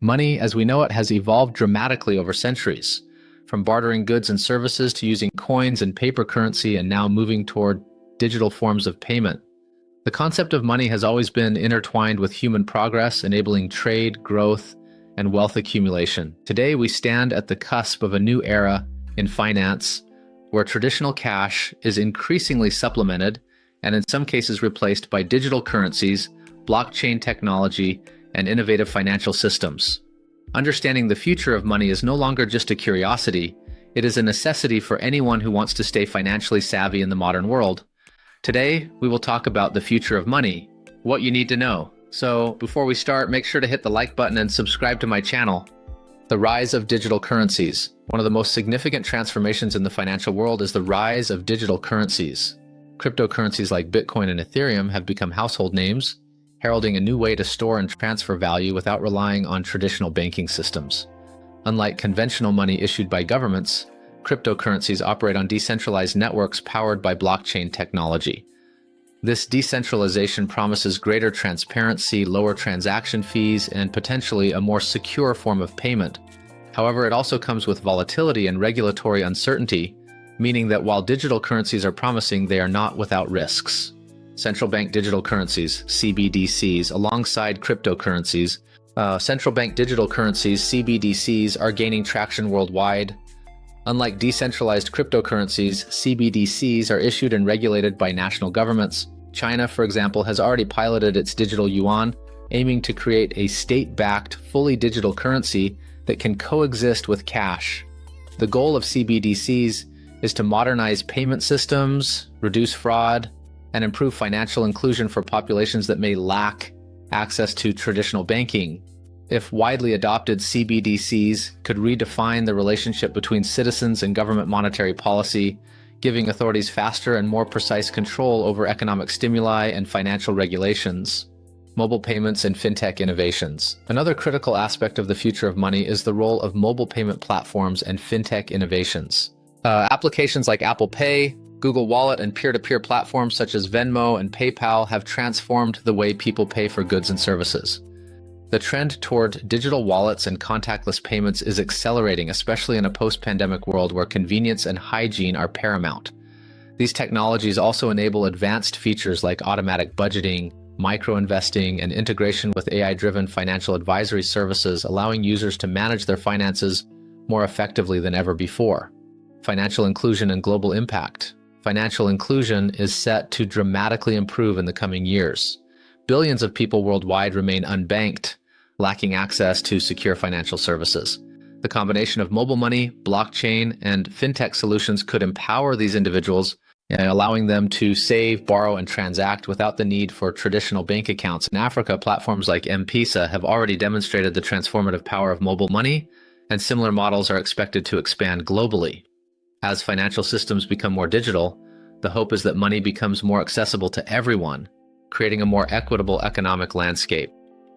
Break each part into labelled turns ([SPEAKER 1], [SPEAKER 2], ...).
[SPEAKER 1] Money, as we know it, has evolved dramatically over centuries, from bartering goods and services to using coins and paper currency and now moving toward digital forms of payment. The concept of money has always been intertwined with human progress, enabling trade, growth, and wealth accumulation. Today, we stand at the cusp of a new era in finance, where traditional cash is increasingly supplemented and in some cases replaced by digital currencies, blockchain technology, and innovative financial systems. Understanding the future of money is no longer just a curiosity, it is a necessity for anyone who wants to stay financially savvy in the modern world. Today, we will talk about the future of money, what you need to know. So before we start, make sure to hit the like button and subscribe to my channel. The rise of digital currencies. One of the most significant transformations in the financial world is the rise of digital currencies. Cryptocurrencies like Bitcoin and Ethereum have become household names, heralding a new way to store and transfer value without relying on traditional banking systems. Unlike conventional money issued by governments, cryptocurrencies operate on decentralized networks powered by blockchain technology. This decentralization promises greater transparency, lower transaction fees, and potentially a more secure form of payment. However, it also comes with volatility and regulatory uncertainty, meaning that while digital currencies are promising, they are not without risks. Central bank digital currencies, CBDCs, alongside cryptocurrencies. Central bank digital currencies, CBDCs, are gaining traction worldwide. Unlike decentralized cryptocurrencies, CBDCs are issued and regulated by national governments. China, for example, has already piloted its digital yuan, aiming to create a state-backed, fully digital currency that can coexist with cash. The goal of CBDCs is to modernize payment systems, reduce fraud, and improve financial inclusion for populations that may lack access to traditional banking. If widely adopted, CBDCs could redefine the relationship between citizens and government monetary policy, giving authorities faster and more precise control over economic stimuli and financial regulations. Mobile payments and fintech innovations. Another critical aspect of the future of money is the role of mobile payment platforms and fintech innovations. Applications like Apple Pay, Google Wallet, and peer-to-peer platforms such as Venmo and PayPal have transformed the way people pay for goods and services. The trend toward digital wallets and contactless payments is accelerating, especially in a post-pandemic world where convenience and hygiene are paramount. These technologies also enable advanced features like automatic budgeting, micro-investing, and integration with AI-driven financial advisory services, allowing users to manage their finances more effectively than ever before. Financial inclusion and global impact. Financial inclusion is set to dramatically improve in the coming years. Billions of people worldwide remain unbanked, lacking access to secure financial services. The combination of mobile money, blockchain, and fintech solutions could empower these individuals, allowing them to save, borrow, and transact without the need for traditional bank accounts. In Africa, platforms like M-Pesa have already demonstrated the transformative power of mobile money, and similar models are expected to expand globally. As financial systems become more digital, the hope is that money becomes more accessible to everyone, creating a more equitable economic landscape.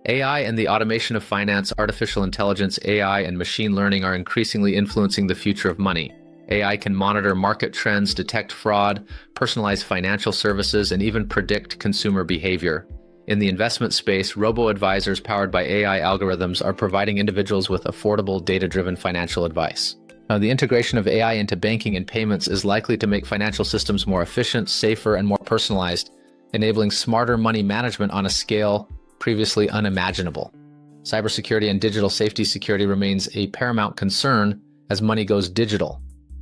[SPEAKER 1] AI and the automation of finance, artificial intelligence, AI, and machine learning are increasingly influencing the future of money. AI can monitor market trends, detect fraud, personalize financial services, and even predict consumer behavior. In the investment space, robo-advisors powered by AI algorithms are providing individuals with affordable, data-driven financial advice. The integration of AI into banking and payments is likely to make financial systems more efficient, safer, and more personalized, enabling smarter money management on a scale previously unimaginable. Cybersecurity and digital safety security remains a paramount concern as money goes digital.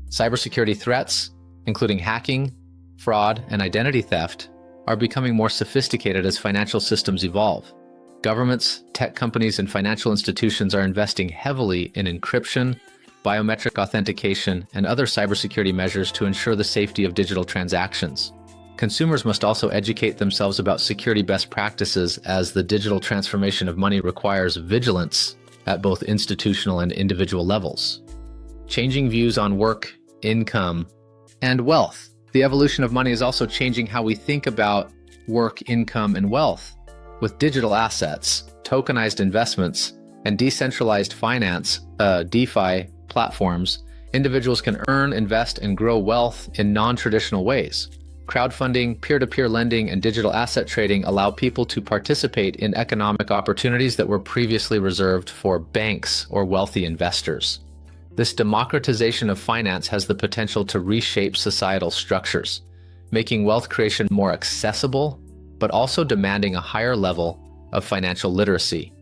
[SPEAKER 1] Cybersecurity threats, including hacking, fraud, and identity theft, are becoming more sophisticated as financial systems evolve. Governments, tech companies, and financial institutions are investing heavily in encryption, biometric authentication, and other cybersecurity measures to ensure the safety of digital transactions. Consumers must also educate themselves about security best practices, as the digital transformation of money requires vigilance at both institutional and individual levels. Changing views on work, income, and wealth. The evolution of money is also changing how we think about work, income, and wealth. With digital assets, tokenized investments, and decentralized finance, DeFi, platforms, individuals can earn, invest, and grow wealth in non-traditional ways. Crowdfunding, peer-to-peer lending, and digital asset trading allow people to participate in economic opportunities that were previously reserved for banks or wealthy investors. This democratization of finance has the potential to reshape societal structures, making wealth creation more accessible, but also demanding a higher level of financial literacy.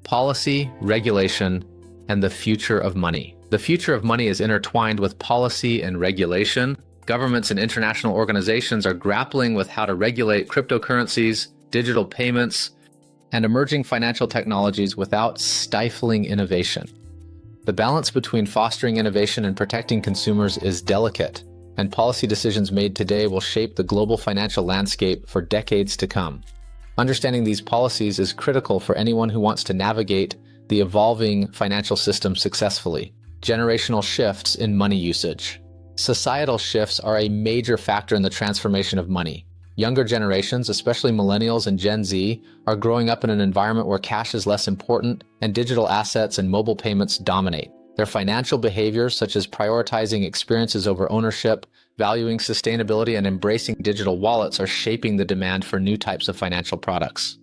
[SPEAKER 1] Policy, regulation, and the future of money. The future of money is intertwined with policy and regulation. Governments and international organizations are grappling with how to regulate cryptocurrencies, digital payments, and emerging financial technologies without stifling innovation. The balance between fostering innovation and protecting consumers is delicate, and policy decisions made today will shape the global financial landscape for decades to come. Understanding these policies is critical for anyone who wants to navigate the evolving financial system successfully. Generational shifts in money usage. Societal shifts are a major factor in the transformation of money. Younger generations, especially millennials and Gen Z, are growing up in an environment where cash is less important and digital assets and mobile payments dominate. Their financial behaviors, such as prioritizing experiences over ownership, valuing sustainability, and embracing digital wallets, are shaping the demand for new types of financial products.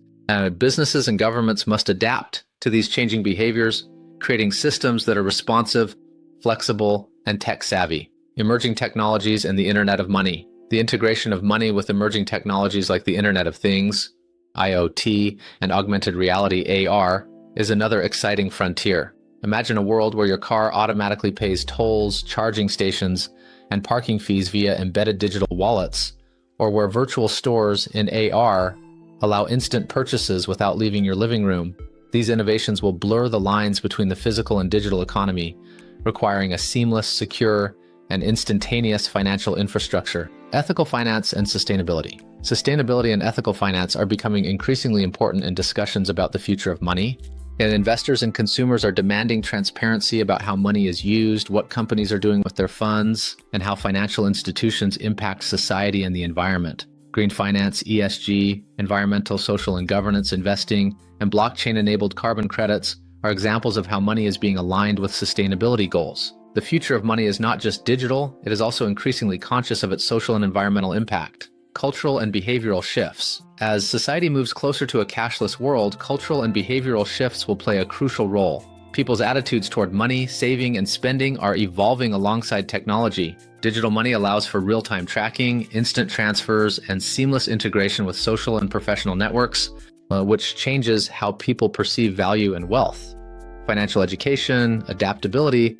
[SPEAKER 1] Businesses and governments must adapt to these changing behaviors, creating systems that are responsive, flexible, and tech-savvy. Emerging technologies and the Internet of Money. The integration of money with emerging technologies like the Internet of Things, IoT, and augmented reality, AR, is another exciting frontier. Imagine a world where your car automatically pays tolls, charging stations, and parking fees via embedded digital wallets, or where virtual stores in AR allow instant purchases without leaving your living room. These innovations will blur the lines between the physical and digital economy, requiring a seamless, secure, and instantaneous financial infrastructure. Ethical finance and sustainability. Sustainability and ethical finance are becoming increasingly important in discussions about the future of money. And investors and consumers are demanding transparency about how money is used, what companies are doing with their funds, and how financial institutions impact society and the environment. Green finance, ESG, environmental, social, and governance investing, and blockchain-enabled carbon credits are examples of how money is being aligned with sustainability goals. The future of money is not just digital, it is also increasingly conscious of its social and environmental impact. Cultural and behavioral shifts. As society moves closer to a cashless world, cultural and behavioral shifts will play a crucial role. People's attitudes toward money, saving, and spending are evolving alongside technology. Digital money allows for real-time tracking, instant transfers, and seamless integration with social and professional networks, which changes how people perceive value and wealth. Financial education, adaptability,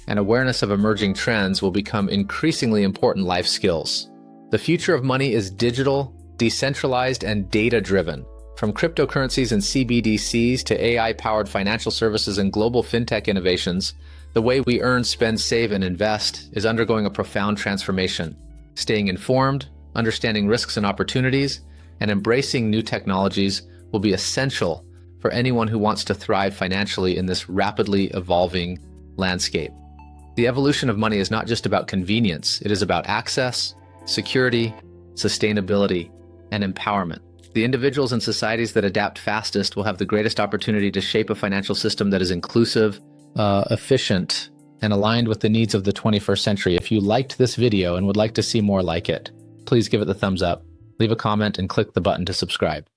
[SPEAKER 1] and awareness of emerging trends will become increasingly important life skills. The future of money is digital, decentralized, and data-driven. From cryptocurrencies and CBDCs to AI-powered financial services and global fintech innovations, the way we earn, spend, save, and invest is undergoing a profound transformation. Staying informed, understanding risks and opportunities, and embracing new technologies will be essential for anyone who wants to thrive financially in this rapidly evolving landscape. The evolution of money is not just about convenience, it is about access, security, sustainability, and empowerment. The individuals and societies that adapt fastest will have the greatest opportunity to shape a financial system that is inclusive, efficient, and aligned with the needs of the 21st century. If you liked this video and would like to see more like it, please give it the thumbs up, leave a comment, and click the button to subscribe.